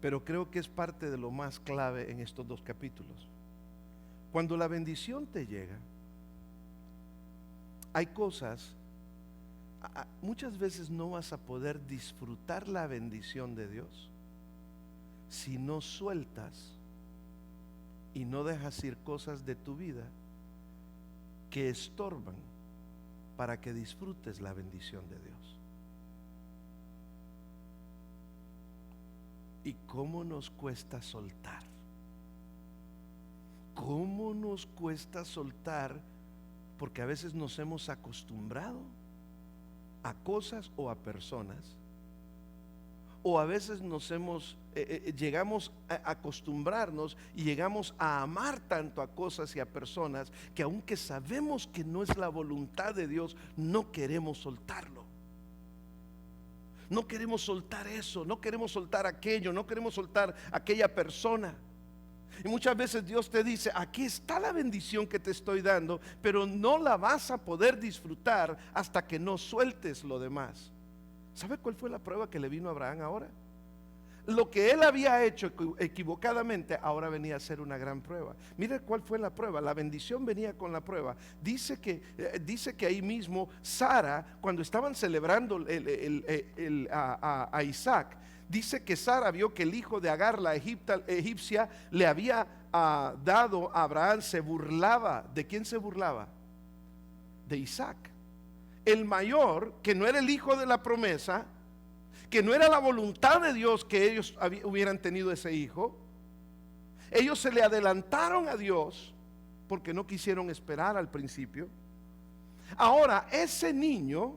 pero creo que es parte de lo más clave en estos 2 capítulos. Cuando la bendición te llega, hay cosas. Muchas veces no vas a poder disfrutar la bendición de Dios si no sueltas y no dejas ir cosas de tu vida que estorban para que disfrutes la bendición de Dios. ¿Y cómo nos cuesta soltar? ¿Cómo nos cuesta soltar? Porque a veces nos hemos acostumbrado a cosas o a personas, o a veces llegamos a acostumbrarnos y llegamos a amar tanto a cosas y a personas que, aunque sabemos que no es la voluntad de Dios, no queremos soltarlo. No queremos soltar eso, no queremos soltar aquello, no queremos soltar aquella persona. Y muchas veces Dios te dice, aquí está la bendición que te estoy dando, pero no la vas a poder disfrutar hasta que no sueltes lo demás. ¿Sabe cuál fue la prueba que le vino a Abraham ahora? Lo que él había hecho equivocadamente, ahora venía a ser una gran prueba. Mire cuál fue la prueba. La bendición venía con la prueba. Dice que ahí mismo Sara, cuando estaban celebrando a Isaac, dice que Sara vio que el hijo de Agar, la egipcia, le había dado a Abraham. Se burlaba. ¿De quién se burlaba? De Isaac, el mayor, que no era el hijo de la promesa, que no era la voluntad de Dios que ellos hubieran tenido ese hijo. Ellos se le adelantaron a Dios porque no quisieron esperar al principio. Ahora ese niño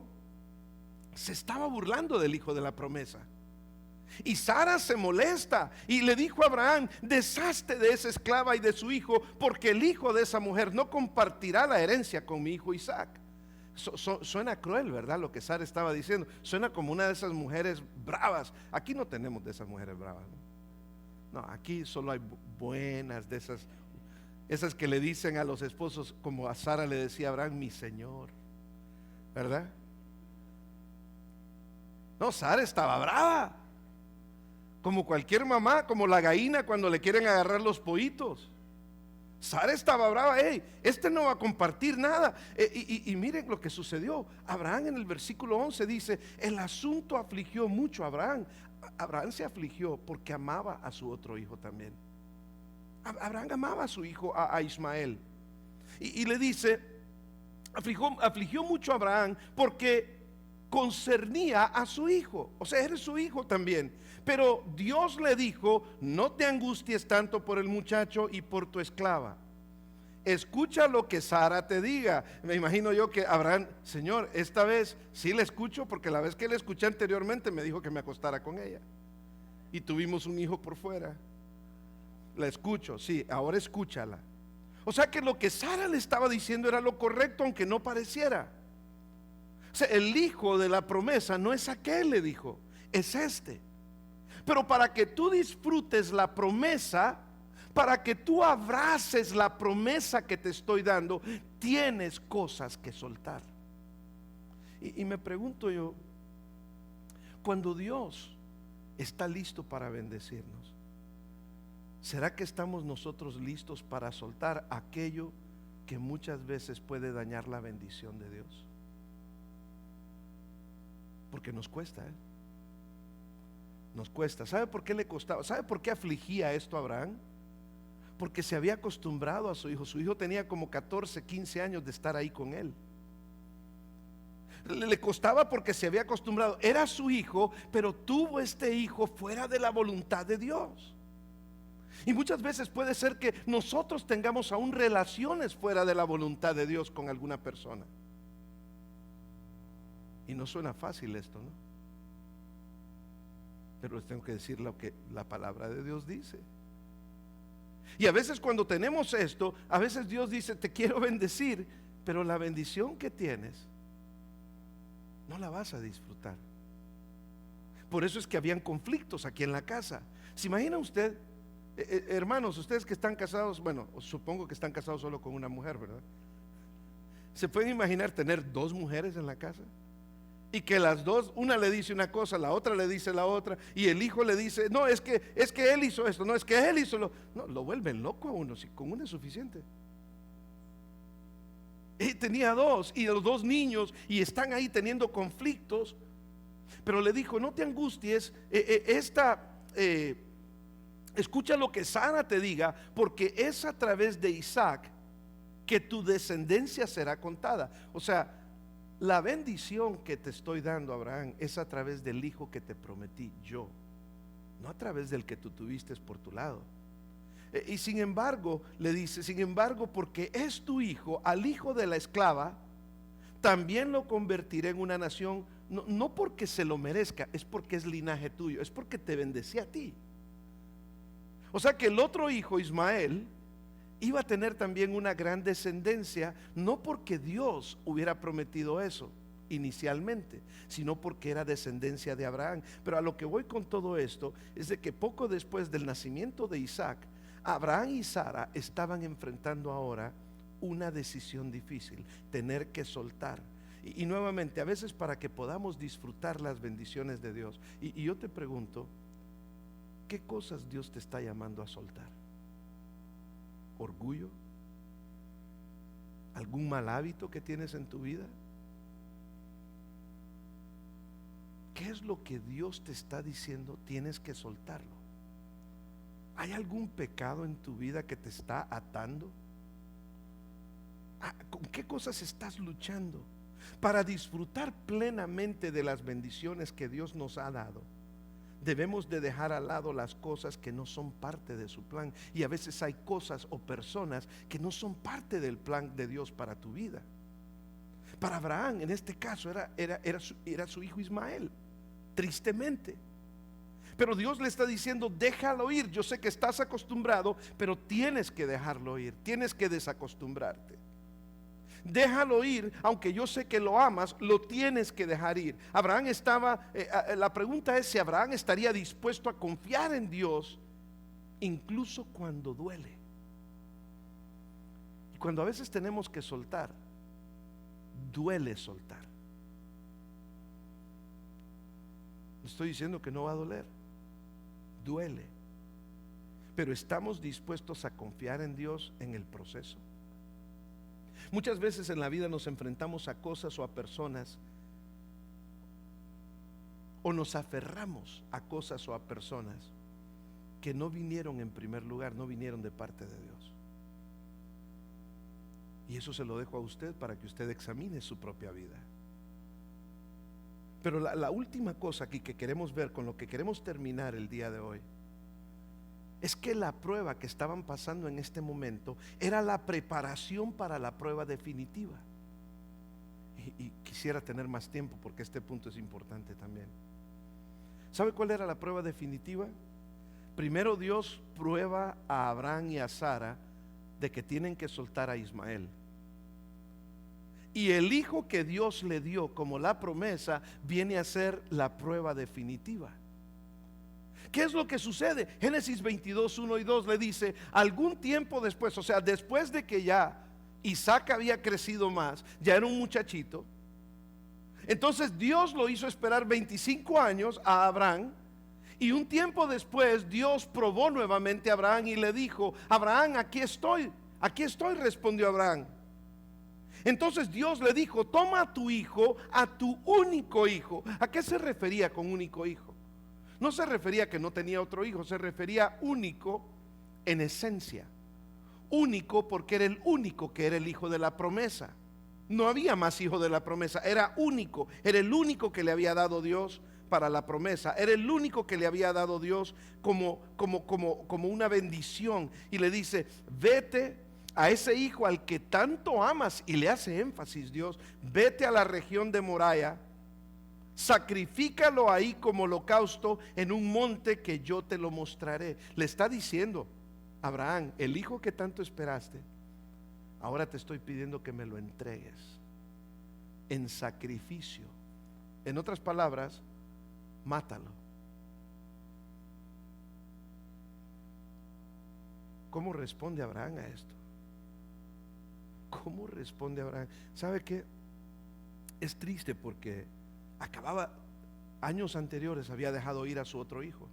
se estaba burlando del hijo de la promesa, y Sara se molesta y le dijo a Abraham: deshazte de esa esclava y de su hijo, porque el hijo de esa mujer no compartirá la herencia con mi hijo Isaac. Suena cruel, ¿verdad? Lo que Sara estaba diciendo. Suena como una de esas mujeres bravas. Aquí no tenemos de esas mujeres bravas, no, aquí solo hay buenas, de esas que le dicen a los esposos, como a Sara le decía a Abraham: mi señor, ¿verdad? No, Sara estaba brava, como cualquier mamá, como la gallina cuando le quieren agarrar los pollitos. Sara estaba brava. Este no va a compartir nada. Y miren lo que sucedió. Abraham, en el versículo 11 dice: el asunto afligió mucho a Abraham. Abraham se afligió porque amaba a su otro hijo también. Abraham amaba a su hijo, a Ismael. Y le dice: afligió mucho a Abraham porque concernía a su hijo. O sea, eres su hijo también. Pero Dios le dijo: no te angusties tanto por el muchacho y por tu esclava. escucha lo que Sara te diga. Me imagino yo que Abraham, Señor, esta vez sí le escucho, porque la vez que le escuché anteriormente me dijo que me acostara con ella y tuvimos un hijo por fuera. La escucho, sí, ahora escúchala. O sea que lo que Sara le estaba diciendo era lo correcto, aunque no pareciera. O sea, el hijo de la promesa no es aquel, le dijo, es este. Pero para que tú disfrutes la promesa, para que tú abraces la promesa que te estoy dando, tienes cosas que soltar. Y me pregunto yo, cuando Dios está listo para bendecirnos, ¿será que estamos nosotros listos para soltar aquello que muchas veces puede dañar la bendición de Dios? Porque nos cuesta, nos cuesta. ¿Sabe por qué le costaba? ¿Sabe por qué afligía esto a Abraham? Porque se había acostumbrado a su hijo. Su hijo tenía como 14, 15 años de estar ahí con él. Le costaba porque se había acostumbrado. Era su hijo, pero tuvo este hijo fuera de la voluntad de Dios. Y muchas veces puede ser que nosotros tengamos aún relaciones fuera de la voluntad de Dios con alguna persona. Y no suena fácil esto, ¿no? Pero les tengo que decir lo que la palabra de Dios dice. Y a veces cuando tenemos esto, a veces Dios dice, te quiero bendecir, pero la bendición que tienes no la vas a disfrutar. Por eso es que habían conflictos aquí en la casa. ¿Se imagina usted, hermanos, ustedes que están casados? Bueno, supongo que están casados solo con una mujer, ¿verdad? ¿Se pueden imaginar tener dos mujeres en la casa? Y que las dos, una le dice una cosa, la otra le dice la otra, y el hijo le dice, no, es que él hizo esto, no, es que él hizo no, lo vuelven loco a uno, si con uno es suficiente. Y tenía dos, y los dos niños, y están ahí teniendo conflictos, pero le dijo, no te angusties, escucha lo que Sara te diga, porque es a través de Isaac que tu descendencia será contada. O sea, la bendición que te estoy dando, Abraham, es a través del hijo que te prometí yo, no a través del que tú tuviste por tu lado. Y sin embargo, le dice, sin embargo, porque es tu hijo, al hijo de la esclava, también lo convertiré en una nación, no porque se lo merezca, es porque es linaje tuyo, es porque te bendecí a ti. O sea que el otro hijo, Ismael, iba a tener también una gran descendencia, no porque Dios hubiera prometido eso inicialmente, sino porque era descendencia de Abraham. Pero a lo que voy con todo esto es de que poco después del nacimiento de Isaac, Abraham y Sara estaban enfrentando ahora una decisión difícil, tener que soltar. Y nuevamente, a veces para que podamos disfrutar las bendiciones de Dios, y yo te pregunto, ¿qué cosas Dios te está llamando a soltar? ¿Orgullo? ¿Algún mal hábito que tienes en tu vida? ¿Qué es lo que Dios te está diciendo? Tienes que soltarlo. ¿Hay algún pecado en tu vida que te está atando? ¿Con qué cosas estás luchando? Para disfrutar plenamente de las bendiciones que Dios nos ha dado, debemos de dejar al lado las cosas que no son parte de su plan. Y a veces hay cosas o personas que no son parte del plan de Dios para tu vida. Para Abraham, en este caso, era su hijo Ismael, tristemente. Pero Dios le está diciendo, déjalo ir. Yo sé que estás acostumbrado, pero tienes que dejarlo ir, tienes que desacostumbrarte. Déjalo ir, aunque yo sé que lo amas, lo tienes que dejar ir. Abraham estaba, la pregunta es si Abraham estaría dispuesto a confiar en Dios, incluso cuando duele. Y cuando a veces tenemos que soltar, duele soltar. No estoy diciendo que no va a doler, duele. Pero estamos dispuestos a confiar en Dios en el proceso. Muchas veces en la vida nos enfrentamos a cosas o a personas, o nos aferramos a cosas o a personas que no vinieron en primer lugar, no vinieron de parte de Dios. Y eso se lo dejo a usted para que usted examine su propia vida. Pero la última cosa aquí que queremos ver, con lo que queremos terminar el día de hoy, es que la prueba que estaban pasando en este momento era la preparación para la prueba definitiva. Y quisiera tener más tiempo porque este punto es importante también. ¿Sabe cuál era la prueba definitiva? Primero Dios prueba a Abraham y a Sara de que tienen que soltar a Ismael. Y el hijo que Dios le dio como la promesa viene a ser la prueba definitiva. ¿Qué es lo que sucede? Génesis 22, 1 y 2 le dice, algún tiempo después, o sea, después de que ya Isaac había crecido más, ya era un muchachito, entonces Dios lo hizo esperar 25 años a Abraham. Y un tiempo después Dios probó nuevamente a Abraham y le dijo, Abraham, aquí estoy, respondió Abraham. Entonces Dios le dijo, toma a tu hijo, a tu único hijo. ¿A qué se refería con único hijo? No se refería a que no tenía otro hijo, se refería único en esencia. Único porque era el único que era el hijo de la promesa. No había más hijo de la promesa, era único, era el único que le había dado Dios para la promesa, era el único que le había dado Dios como una bendición. Y le dice, vete a ese hijo al que tanto amas, y le hace énfasis Dios, vete a la región de Moriah, sacrifícalo ahí como holocausto en un monte que yo te lo mostraré. Le está diciendo, Abraham, el hijo que tanto esperaste, ahora te estoy pidiendo que me lo entregues en sacrificio. En otras palabras, mátalo. ¿Cómo responde Abraham a esto? ¿Cómo responde Abraham? ¿Sabe qué? Es triste porque años anteriores había dejado ir a su otro hijo.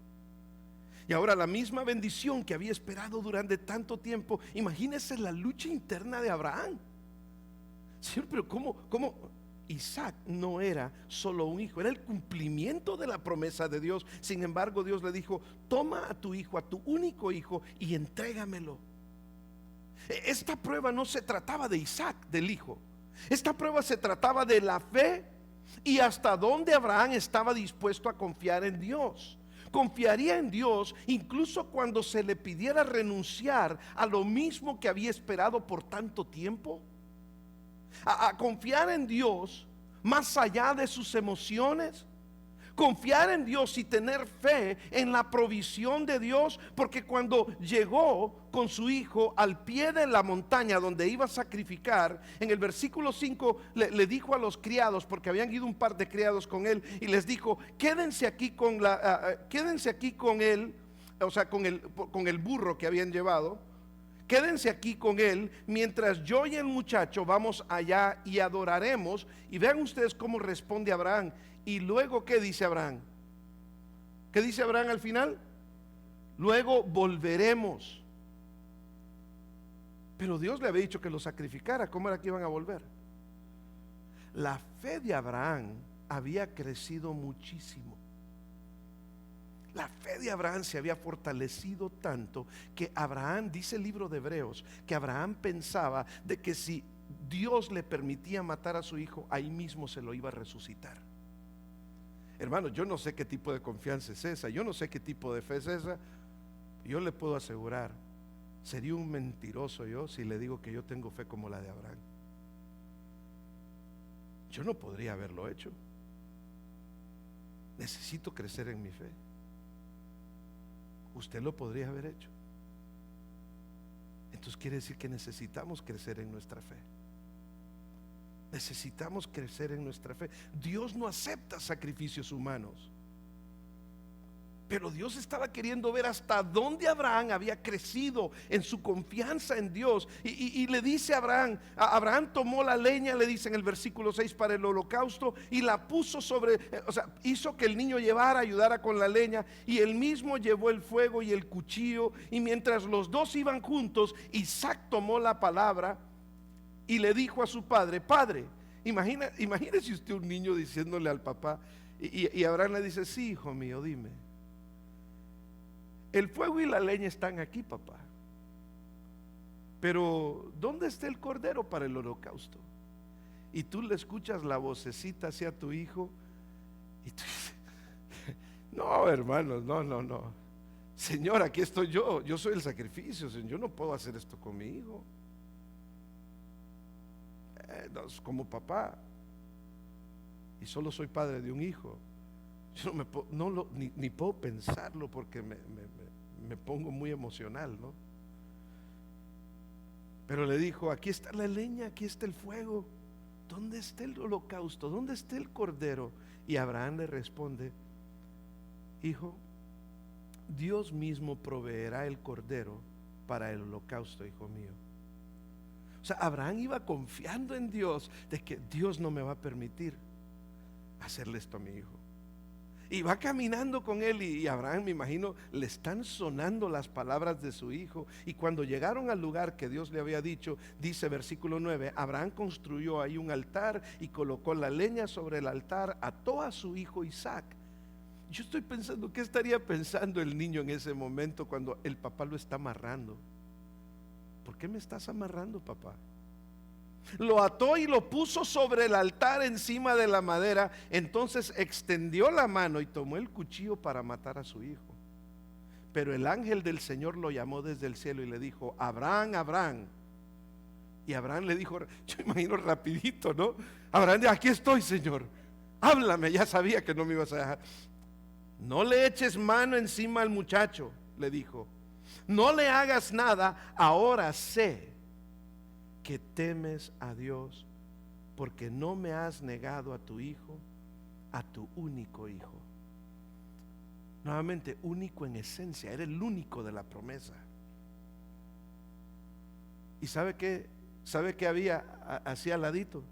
Y ahora la misma bendición que había esperado durante tanto tiempo. Imagínese la lucha interna de Abraham. Señor, pero ¿cómo? Isaac no era solo un hijo, era el cumplimiento de la promesa de Dios. Sin embargo, Dios le dijo, toma a tu hijo, a tu único hijo, y entrégamelo. Esta prueba no se trataba de Isaac, del hijo. Esta prueba se trataba de la fe y hasta dónde Abraham estaba dispuesto a confiar en Dios. Confiaría en Dios incluso cuando se le pidiera renunciar a lo mismo que había esperado por tanto tiempo. A confiar en Dios más allá de sus emociones. Confiar en Dios y tener fe en la provisión de Dios, porque cuando llegó con su hijo al pie de la montaña donde iba a sacrificar, en el versículo 5 le dijo a los criados, porque habían ido un par de criados con él, y les dijo, quédense aquí con él, o sea, con el burro que habían llevado. Quédense aquí con él mientras yo y el muchacho vamos allá y adoraremos. Y vean ustedes cómo responde Abraham. Y luego, ¿qué dice Abraham? ¿Qué dice Abraham al final? Luego volveremos. Pero Dios le había dicho que lo sacrificara. ¿Cómo era que iban a volver? La fe de Abraham había crecido muchísimo. La fe de Abraham se había fortalecido tanto que Abraham, dice el libro de Hebreos, que Abraham pensaba de que si Dios le permitía matar a su hijo, ahí mismo se lo iba a resucitar. Hermano, yo no sé qué tipo de confianza es esa, yo no sé qué tipo de fe es esa. Yo le puedo asegurar, sería un mentiroso yo si le digo que yo tengo fe como la de Abraham. Yo no podría haberlo hecho. Necesito crecer en mi fe. Usted lo podría haber hecho. Entonces quiere decir que necesitamos crecer en nuestra fe. Necesitamos crecer en nuestra fe. Dios no acepta sacrificios humanos, pero Dios estaba queriendo ver hasta dónde Abraham había crecido en su confianza en Dios. Y le dice a Abraham tomó la leña, le dice en el versículo 6, para el holocausto, y la puso sobre, hizo que el niño ayudara con la leña, y él mismo llevó el fuego y el cuchillo. Y mientras los dos iban juntos, Isaac tomó la palabra y le dijo a su padre, padre, imagínese usted un niño diciéndole al papá, y Abraham le dice, sí, hijo mío, dime. El fuego y la leña están aquí, papá, pero ¿dónde está el cordero para el holocausto? Y tú le escuchas la vocecita hacia tu hijo y tú dices, no, hermanos, no. Señor, aquí estoy yo soy el sacrificio, Señor, yo no puedo hacer esto con mi hijo. No, como papá, y solo soy padre de un hijo, yo no me puedo, ni puedo pensarlo porque me pongo muy emocional, ¿no? Pero le dijo, aquí está la leña, aquí está el fuego, ¿dónde está el holocausto? ¿Dónde está el cordero? Y Abraham le responde, hijo, Dios mismo proveerá el cordero para el holocausto, hijo mío. O sea, Abraham iba confiando en Dios de que Dios no me va a permitir hacerle esto a mi hijo. Y va caminando con él y Abraham, me imagino, le están sonando las palabras de su hijo. Y cuando llegaron al lugar que Dios le había dicho, dice versículo 9, Abraham construyó ahí un altar y colocó la leña sobre el altar, ató a su hijo Isaac. Yo estoy pensando, ¿qué estaría pensando el niño en ese momento cuando el papá lo está amarrando? ¿Por qué me estás amarrando, papá? Lo ató y lo puso sobre el altar encima de la madera. Entonces extendió la mano y tomó el cuchillo para matar a su hijo. Pero el ángel del Señor lo llamó desde el cielo y le dijo, Abraham, Abraham. Y Abraham le dijo, yo imagino rapidito, ¿no? Abraham dijo, aquí estoy, Señor, háblame. Ya sabía que no me ibas a dejar. No le eches mano encima al muchacho, le dijo. No le hagas nada. Ahora sé que temes a Dios, porque no me has negado a tu hijo, a tu único hijo. Nuevamente, único en esencia, era el único de la promesa. ¿Y sabe qué? ¿Sabe qué había hacia al ladito?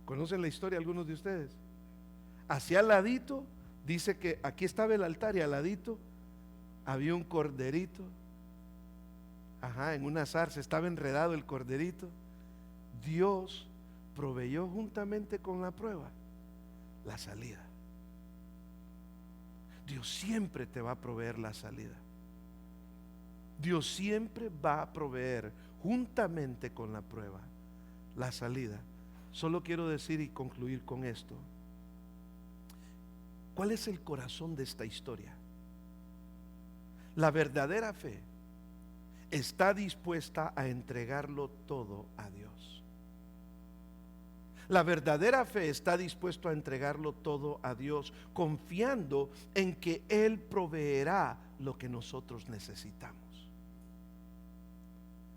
¿Conocen la historia algunos de ustedes? Hacia al ladito, dice que aquí estaba el altar y al ladito había un corderito. En una zarza estaba enredado el corderito. Dios proveyó juntamente con la prueba la salida. Dios siempre te va a proveer la salida. Dios siempre va a proveer juntamente con la prueba la salida. Solo quiero decir y concluir con esto. ¿Cuál es el corazón de esta historia? La verdadera fe está dispuesta a entregarlo todo a Dios. La verdadera fe está dispuesta a entregarlo todo a Dios, confiando en que Él proveerá lo que nosotros necesitamos.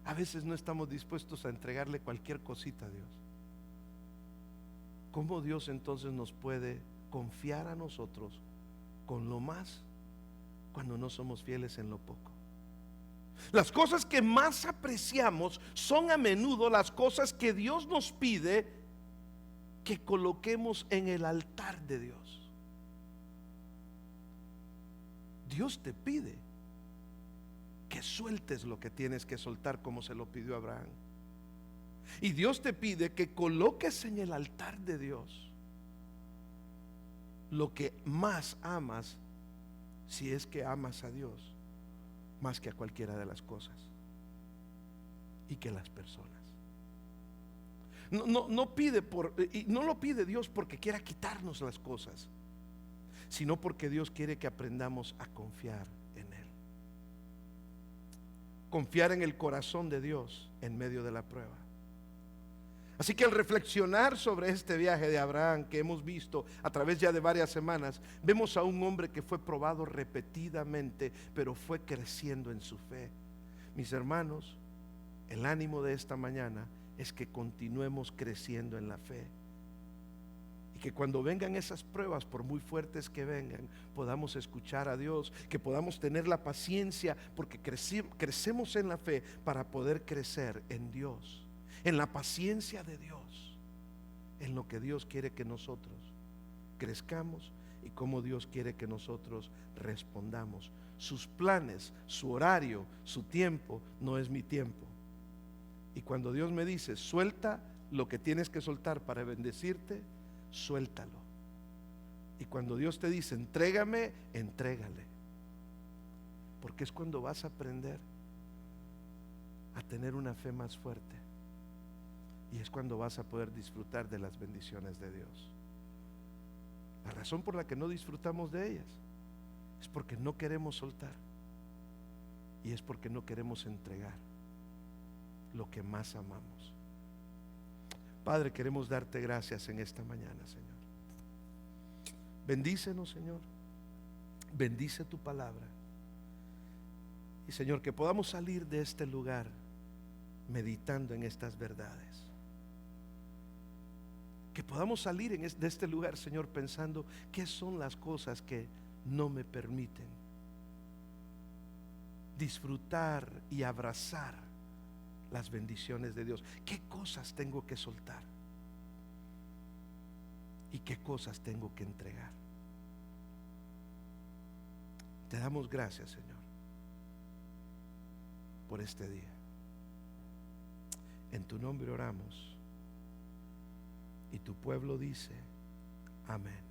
A veces no estamos dispuestos a entregarle cualquier cosita a Dios. ¿Cómo Dios entonces nos puede confiar a nosotros con lo más cuando no somos fieles en lo poco? Las cosas que más apreciamos son a menudo las cosas que Dios nos pide que coloquemos en el altar de Dios. Dios te pide que sueltes lo que tienes que soltar, como se lo pidió a Abraham. Y Dios te pide que coloques en el altar de Dios lo que más amas, si es que amas a Dios más que a cualquiera de las cosas y que las personas. No pide y no lo pide Dios porque quiera quitarnos las cosas, sino porque Dios quiere que aprendamos a confiar en Él. Confiar en el corazón de Dios en medio de la prueba. Así que al reflexionar sobre este viaje de Abraham que hemos visto a través ya de varias semanas, vemos a un hombre que fue probado repetidamente, pero fue creciendo en su fe. Mis hermanos, el ánimo de esta mañana es que continuemos creciendo en la fe. Y que cuando vengan esas pruebas, por muy fuertes que vengan, podamos escuchar a Dios, que podamos tener la paciencia, porque crecemos en la fe para poder crecer en Dios, en la paciencia de Dios, en lo que Dios quiere que nosotros crezcamos y cómo Dios quiere que nosotros respondamos. Sus planes, su horario, su tiempo no es mi tiempo. Y cuando Dios me dice, suelta lo que tienes que soltar para bendecirte, suéltalo. Y cuando Dios te dice, entrégame, entrégale. Porque es cuando vas a aprender a tener una fe más fuerte. Y es cuando vas a poder disfrutar de las bendiciones de Dios. La razón por la que no disfrutamos de ellas es porque no queremos soltar y es porque no queremos entregar lo que más amamos. Padre, queremos darte gracias en esta mañana, Señor. Bendícenos, Señor. Bendice tu palabra. Y Señor, que podamos salir de este lugar meditando en estas verdades. Que podamos salir de este lugar, Señor, pensando qué son las cosas que no me permiten disfrutar y abrazar las bendiciones de Dios. ¿Qué cosas tengo que soltar? ¿Y qué cosas tengo que entregar? Te damos gracias, Señor, por este día. En tu nombre oramos. Y tu pueblo dice: amén.